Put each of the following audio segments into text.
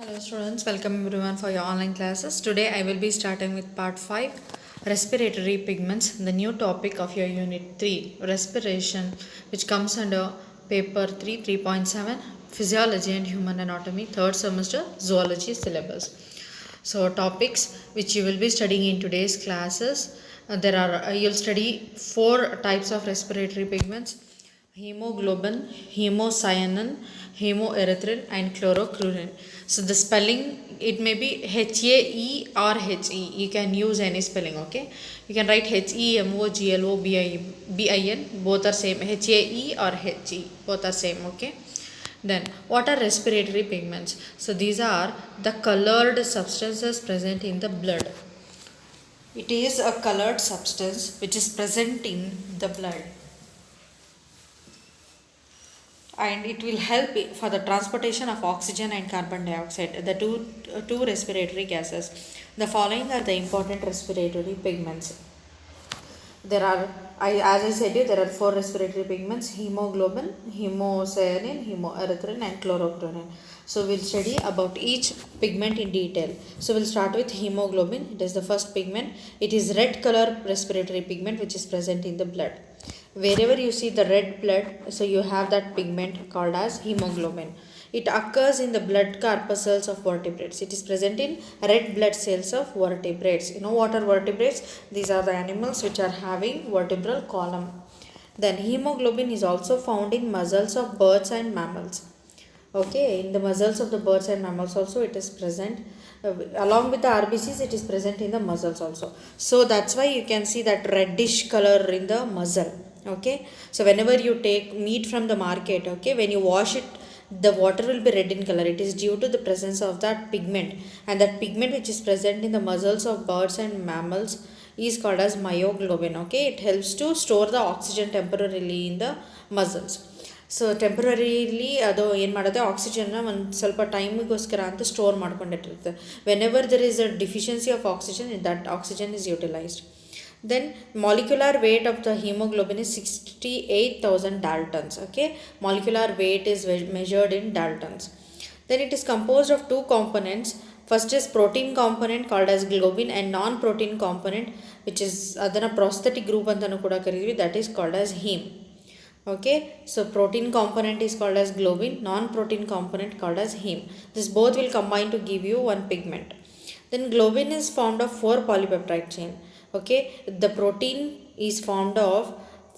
Hello students, welcome everyone for your online classes. Today I will be starting with part 5, respiratory pigments, the new topic of your unit 3, respiration, which comes under paper 3 3.7, physiology and human anatomy, third semester zoology syllabus. So topics which you will be studying in today's classes, you'll study 4 types of respiratory pigments: hemoglobin, hemocyanin, hemoerythrin and chlorocrurin. So the spelling, it may be HAE or HE. You can use any spelling, okay? You can write HEMOGLOBIN, both are same. HAE or HE, both are same, okay? Then what are respiratory pigments? So these are the colored substances present in the blood. It is a colored substance which is present in the blood, and it will help for the transportation of oxygen and carbon dioxide, the two respiratory gases. The following are the important respiratory pigments. There are, as I said you, there are 4 respiratory pigments: hemoglobin, hemocyanin, hemoerythrin and chlorocrurin. So we'll study about each pigment in detail. So we'll start with hemoglobin. It is the first pigment. It is red color respiratory pigment which is present in the blood. Wherever you see the red blood, so you have that pigment called as hemoglobin. It occurs in the blood corpuscles of vertebrates. It is present in red blood cells of vertebrates. You know what are vertebrates? These are the animals which are having vertebral column. Then hemoglobin is also found in muscles of birds and mammals. Okay, in the muscles of the birds and mammals also it is present. Along with the RBCs, it is present in the muscles also. So that's why you can see that reddish color in the muscle. Okay, so whenever you take meat from the market, okay, when you wash it, the water will be red in color. It is due to the presence of that pigment, and that pigment which is present in the muscles of birds and mammals is called as myoglobin. Okay, it helps to store the oxygen temporarily in the muscles. So temporarily ಅದು ಏನು ಮಾಡುತ್ತೆ, ಆಕ್ಸಿಜನ್ನ ಒಂದು ಸ್ವಲ್ಪ ಟೈಮಿಗೋಸ್ಕರ ಅಂತ store ಮಾಡ್ಕೊಂಡಿಟ್ಟಿರುತ್ತೆ. When ever there is a deficiency of oxygen, that oxygen is utilized. Then molecular weight of the hemoglobin is 68,000 daltons. Okay, molecular weight is measured in daltons. Then it is composed of 2 components. First is protein component called as globin, and non-protein component which is adana prosthetic group antanu kuda karidವಿ, that is called as heme. Okay, so protein component is called as globin, non-protein component called as heme. This both will combine to give you one pigment. Then globin is formed of 4 polypeptide chain. Okay, the protein is formed of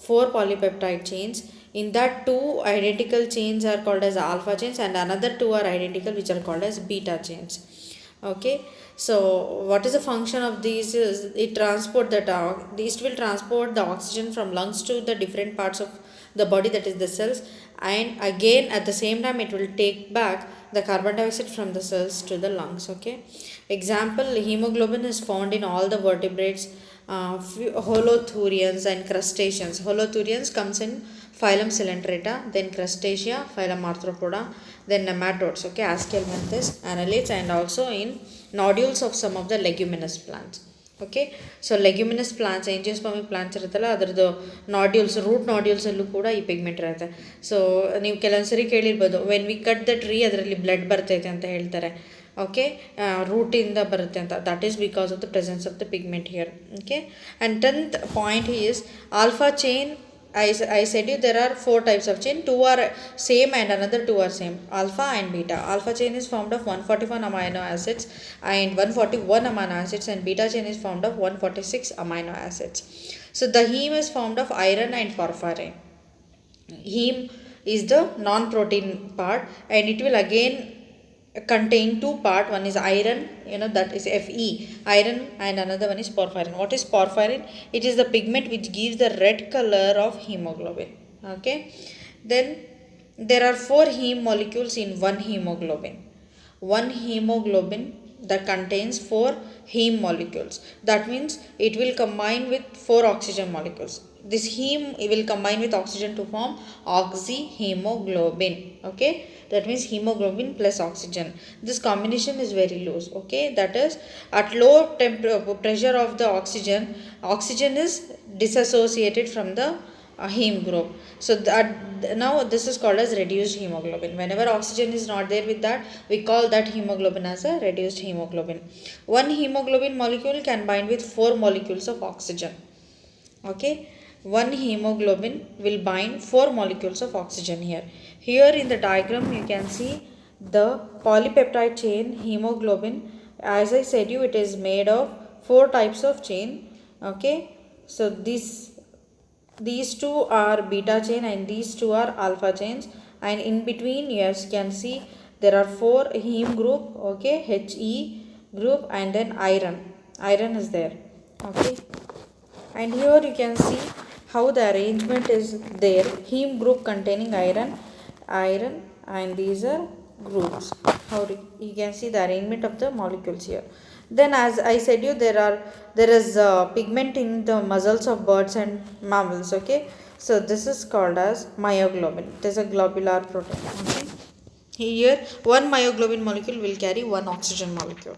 4 polypeptide chains. In that 2 identical chains are called as alpha chains, and another 2 are identical which are called as beta chains. Okay, so what is the function of these is it transport that these will transport the oxygen from lungs to the different parts of the body, that is the cells, and again at the same time it will take back the carbon dioxide from the cells to the lungs. Okay, example, hemoglobin is found in all the vertebrates, holothurians and crustaceans. Holothurians comes in phylum Coelenterata, then crustacea, phylum Arthropoda, then nematodes, okay, Aschelminthes, annelids, and also in nodules of some of the leguminous plants. Okay, so leguminous plants, angiospermic plants ಇರುತ್ತಲ್ಲ, ಅದರದ್ದು nodules, root ನಾಡ್ಯೂಲ್ಸಲ್ಲೂ ಕೂಡ ಈ pigment ಇರುತ್ತೆ. So ನೀವು ಕೆಲವೊಂದ್ಸರಿ ಕೇಳಿರ್ಬೋದು, when we cut the tree ಅದರಲ್ಲಿ blood ಬರ್ತೈತೆ ಅಂತ ಹೇಳ್ತಾರೆ. ಓಕೆ, ರೂಟಿಂದ ಬರುತ್ತೆ ಅಂತ. That is because of the presence of the pigment here. Okay, and 10th point is alpha chain. I said you there are 4 types of chain. 2 are same and another 2 are same, alpha and beta. Alpha chain is formed of 141 amino acids and 141 amino acids, and beta chain is formed of 146 amino acids. So the heme is formed of iron and porphyrin. Heme is the non-protein part, and it will again contain 2 part. One is iron, that is Fe, iron, and another one is porphyrin. What is porphyrin? It is the pigment which gives the red color of hemoglobin. Okay, then there are 4 heme molecules in one hemoglobin. One hemoglobin that contains 4 heme molecules. That means it will combine with 4 oxygen molecules. This heme will combine with oxygen to form oxyhemoglobin. Okay, that means hemoglobin plus oxygen. This combination is very loose. Okay, that is at low pressure of the oxygen is disassociated from the heme group. So that now this is called as reduced hemoglobin. Whenever oxygen is not there with that, we call that hemoglobin as a reduced hemoglobin. One hemoglobin molecule can bind with 4 molecules of oxygen. Okay, one hemoglobin will bind 4 molecules of oxygen here. Here in the diagram you can see the polypeptide chain hemoglobin. As I said you, it is made of 4 types of chain. Okay, so these two are beta chain and these two are alpha chains, and in between yes can see there are 4 heme group. Okay, He group, and then iron is there. Okay, and here you can see how the arrangement is there. Heme group containing iron, and these are groups. How you can see the arrangement of the molecules here. Then as I said you, there is pigment in the muscles of birds and mammals. Okay, so this is called as myoglobin. It is a globular protein. Okay, here one myoglobin molecule will carry one oxygen molecule.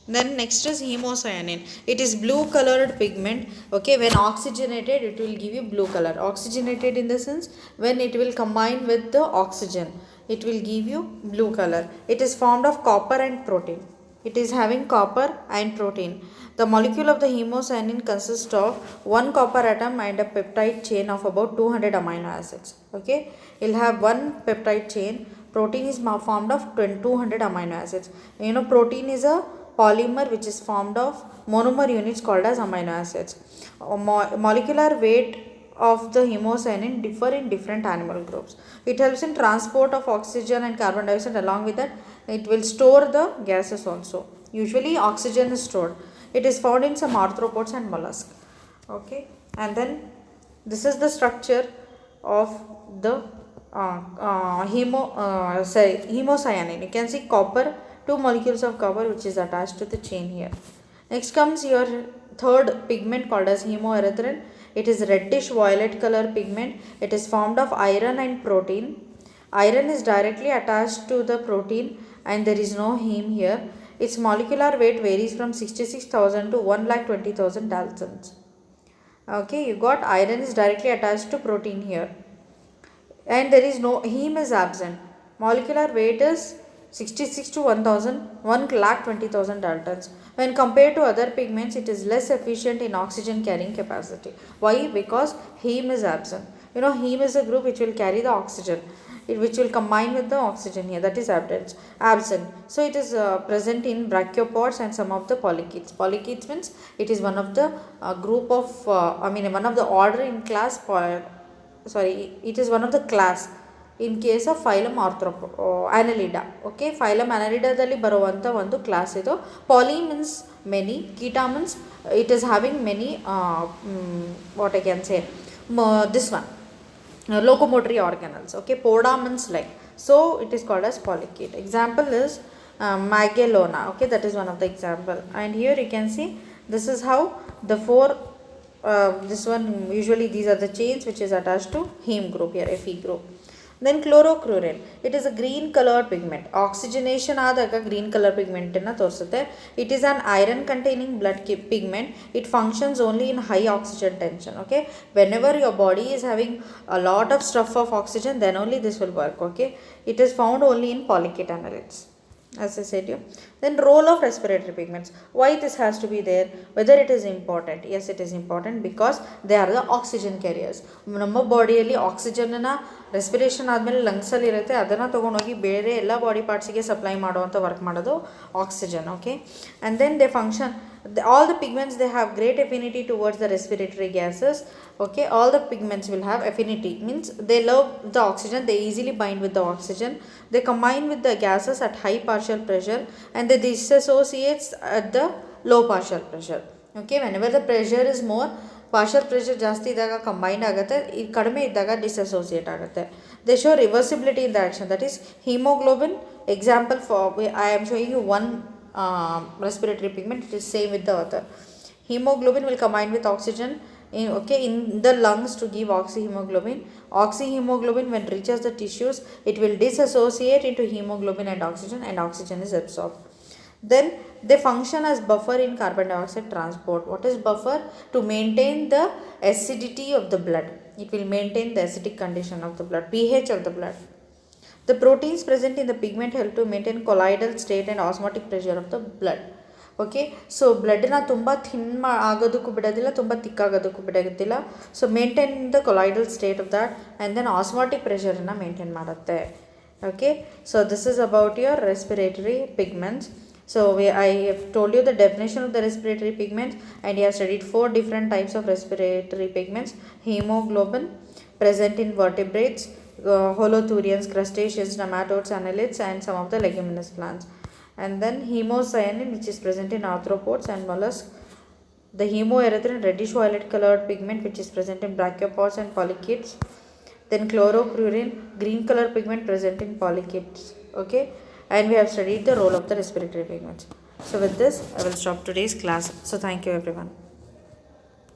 Then next is hemocyanin. It is blue colored pigment. Okay, when oxygenated it will give you blue color. Oxygenated in the sense when it will combine with the oxygen, it will give you blue color. It is formed of copper and protein. It is having copper and protein. The molecule of the hemocyanin consists of one copper atom and a peptide chain of about 200 amino acids. Okay, it will have one peptide chain. Protein is formed of 200 amino acids. You know, protein is a polymer which is formed of monomer units called as amino acids. Molecular weight of the hemocyanin differ in different animal groups. It helps in transport of oxygen and carbon dioxide. Along with that, it will store the gases also. Usually oxygen is stored. It is found in some arthropods and mollusks. Okay, and then this is the structure of the hemocyanin. You can see copper, 2 molecules of copper which is attached to the chain here. Next comes your third pigment called as hemoerythrin. It is reddish violet color pigment. It is formed of iron and protein. Iron is directly attached to the protein and there is no heme here. Its molecular weight varies from 66,000 to 1,20,000 Daltons. Okay, you got iron is directly attached to protein here. And there is no heme is absent. Molecular weight is 66 to 1,20,000 Daltons. When compared to other pigments, it is less efficient in oxygen carrying capacity. Why? Because heme is absent. You know, heme is a group which will carry the oxygen, which will combine with the oxygen here, that is absent. So it is present in brachiopods and some of the polychaetes. Polychaetes means it is one of the group of one of the order in class. It is one of the class in case of phylum Annelida. Okay, phylum Annelida dalli baruvanta ಒಂದು class ಇದು. Poly means many, Kita means it is having many what I can say, this one locomotory organelles. Okay, Poda means like, so it is called as polychaete. Example is Magellona. Okay, that is one of the example. And here you can see this is how the four this one, usually these are the chains which is attached to heme group here, Fe group. Then chlorochlorine, it is a green colored pigment. Oxygenation ಆದಾಗ green color pigment ಅನ್ನು ತೋರಿಸುತ್ತೆ. It is an iron containing blood pigment. It functions only in high oxygen tension. Okay, whenever your body is having a lot of stuff of oxygen, then only this will work. Okay, it is found only in polychaete annelids, as I said you. Then role of respiratory pigments. Why this has to be there? Whether it is important? Yes, it is important because they are the oxygen carriers. ನಮ್ಮ ಬಾಡಿಯಲ್ಲಿ ಆಕ್ಸಿಜನ್ನ respiration ಆದಮೇಲೆ ಲಂಗ್ಸಲ್ಲಿ ಇರುತ್ತೆ, ಅದನ್ನು ತೊಗೊಂಡೋಗಿ ಬೇರೆ ಎಲ್ಲ body ಪಾರ್ಟ್ಸಿಗೆ supply ಮಾಡುವಂಥ ವರ್ಕ್ ಮಾಡೋದು oxygen. Okay, and then they function. All the pigments, they have great affinity towards the respiratory gases. Okay, all the pigments will have affinity, means they love the oxygen, they easily bind with the oxygen, they combine with the gases at high partial pressure and they dissociate at the low partial pressure. Okay, whenever the pressure is more, partial pressure ಜಾಸ್ತಿ ಇದ್ದಾಗ combined ಆಗುತ್ತೆ, ಈ ಕಡಿಮೆ ಇದ್ದಾಗ dissociate ಆಗುತ್ತೆ. They show reversibility in the action, that is haemoglobin. Example for I am showing you one respiratory pigment. It is same with the other. Hemoglobin will combine with oxygen in the lungs to give oxyhemoglobin. Oxyhemoglobin, when reaches the tissues, it will dissociate into hemoglobin and oxygen is absorbed. Then they function as buffer in carbon dioxide transport. What is buffer? To maintain the acidity of the blood. It will maintain the acidic condition of the blood, pH of the blood. The proteins present in the pigment help to maintain colloidal state and osmotic pressure of the blood. Okay, so ಬ್ಲಡ್ನ ತುಂಬ thin ಆಗೋದಕ್ಕೂ ಬಿಡೋದಿಲ್ಲ, ತುಂಬ thick ಆಗೋದಕ್ಕೂ ಬಿಡೋದಿಲ್ಲ. So maintain the colloidal state of that and then osmotic ಪ್ರೆಷರನ್ನು maintain ಮಾಡುತ್ತೆ. Okay, so this is about your respiratory pigments. So I have told you the definition of the respiratory pigments, and you have studied 4 different types of respiratory pigments. Hemoglobin, present in vertebrates, holothurians, crustaceans, nematodes, annelids, and some of the leguminous plants. And then hemocyanin, which is present in arthropods and mollusks. The hemoerythrin, reddish violet colored pigment, which is present in brachiopods and polychaetes. Then chlorocrurin, green color pigment, present in polychaetes. Okay, and we have studied the role of the respiratory pigments. So with this I will stop today's class. So thank you everyone.